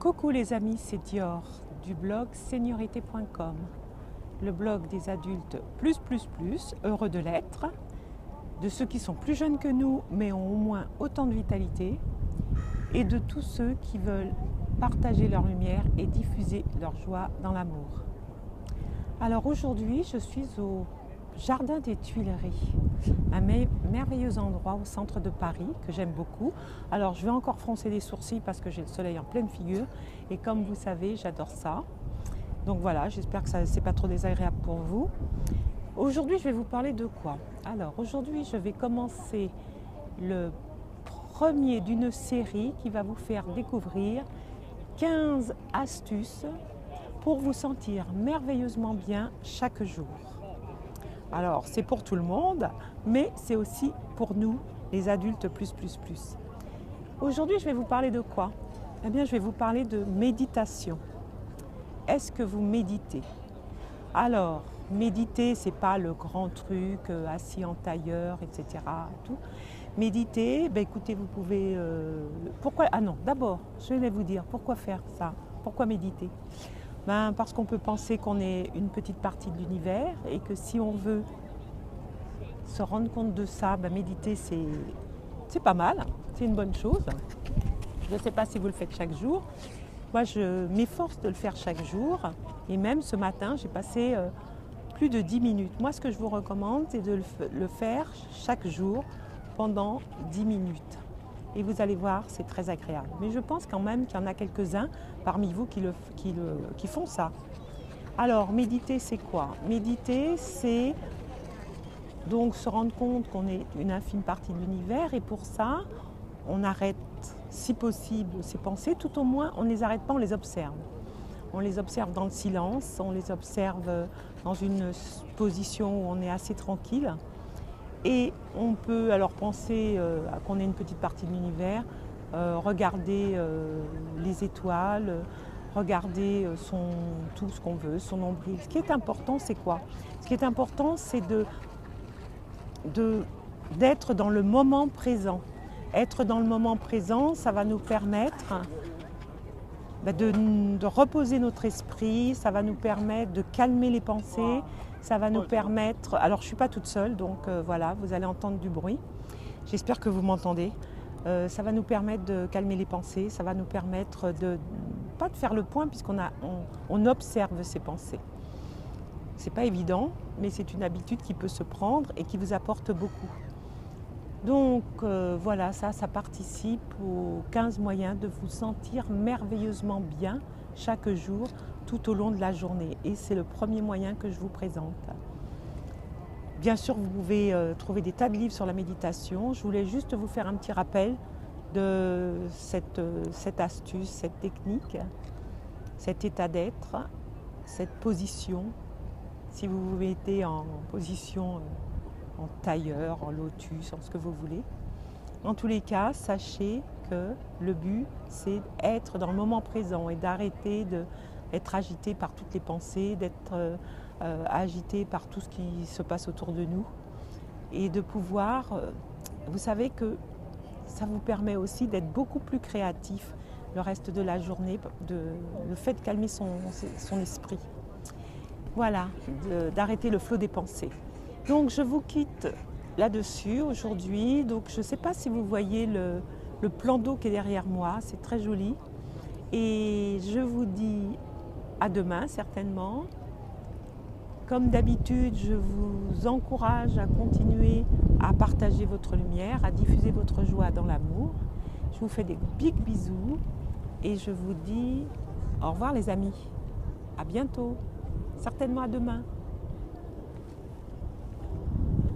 Coucou les amis, c'est Dior du blog seniorité.com, le blog des adultes heureux de l'être, de ceux qui sont plus jeunes que nous mais ont au moins autant de vitalité, et de tous ceux qui veulent partager leur lumière et diffuser leur joie dans l'amour. Alors aujourd'hui, je suis au Jardin des Tuileries, un merveilleux endroit au centre de Paris que j'aime beaucoup. Alors je vais encore froncer les sourcils parce que j'ai le soleil en pleine figure et comme vous savez, j'adore ça. Donc voilà, j'espère que ça c'est pas trop désagréable pour vous. Aujourd'hui, je vais vous parler de quoi? Alors aujourd'hui, je vais commencer le premier d'une série qui va vous faire découvrir 15 astuces pour vous sentir merveilleusement bien chaque jour. Alors, c'est pour tout le monde, mais c'est aussi pour nous, les adultes plus. Aujourd'hui, je vais vous parler de quoi? Eh bien, je vais vous parler de méditation. Est-ce que vous méditez? Alors, méditer, c'est pas le grand truc, assis en tailleur, etc. Tout. Méditer, ben écoutez, vous pouvez... pourquoi? Ah non, d'abord, je vais vous dire, pourquoi faire ça? Pourquoi méditer? Parce qu'on peut penser qu'on est une petite partie de l'univers et que si on veut se rendre compte de ça, méditer c'est pas mal, c'est une bonne chose. Je ne sais pas si vous le faites chaque jour. Moi, je m'efforce de le faire chaque jour et même ce matin, j'ai passé plus de 10 minutes. Moi, ce que je vous recommande, c'est de le faire chaque jour pendant 10 minutes. Et vous allez voir, c'est très agréable. Mais je pense quand même qu'il y en a quelques-uns parmi vous qui font ça. Alors, méditer, c'est quoi? Méditer, c'est donc se rendre compte qu'on est une infime partie de l'univers. Et pour ça, on arrête, si possible, ses pensées. Tout au moins, on ne les arrête pas, on les observe. On les observe dans le silence, on les observe dans une position où on est assez tranquille. Et on peut alors penser qu'on est une petite partie de l'univers, regarder les étoiles, regarder tout ce qu'on veut, son nombril. Ce qui est important, c'est quoi? Ce qui est important, c'est d'être dans le moment présent. Être dans le moment présent, ça va nous permettre de reposer notre esprit, ça va nous permettre de calmer les pensées, ça va nous permettre... Alors je ne suis pas toute seule, donc voilà, vous allez entendre du bruit. J'espère que vous m'entendez. Ça va nous permettre de calmer les pensées, ça va nous permettre pas de faire le point puisqu'on observe ses pensées. C'est pas évident, mais c'est une habitude qui peut se prendre et qui vous apporte beaucoup. Donc voilà, ça participe aux 15 moyens de vous sentir merveilleusement bien chaque jour tout au long de la journée. Et c'est le premier moyen que je vous présente. Bien sûr, vous pouvez trouver des tas de livres sur la méditation. Je voulais juste vous faire un petit rappel de cette astuce, cette technique, cet état d'être, cette position. Si vous vous mettez en position en tailleur, en lotus, en ce que vous voulez. En tous les cas, sachez que le but, c'est d'être dans le moment présent et d'arrêter d'être agité par toutes les pensées, d'être agité par tout ce qui se passe autour de nous et de pouvoir, vous savez que ça vous permet aussi d'être beaucoup plus créatif le reste de la journée, le fait de calmer son esprit. Voilà, d'arrêter le flot des pensées. Donc je vous quitte là-dessus aujourd'hui. Donc je ne sais pas si vous voyez le plan d'eau qui est derrière moi, c'est très joli. Et je vous dis à demain certainement. Comme d'habitude, je vous encourage à continuer à partager votre lumière, à diffuser votre joie dans l'amour. Je vous fais des big bisous et je vous dis au revoir les amis. À bientôt, certainement à demain.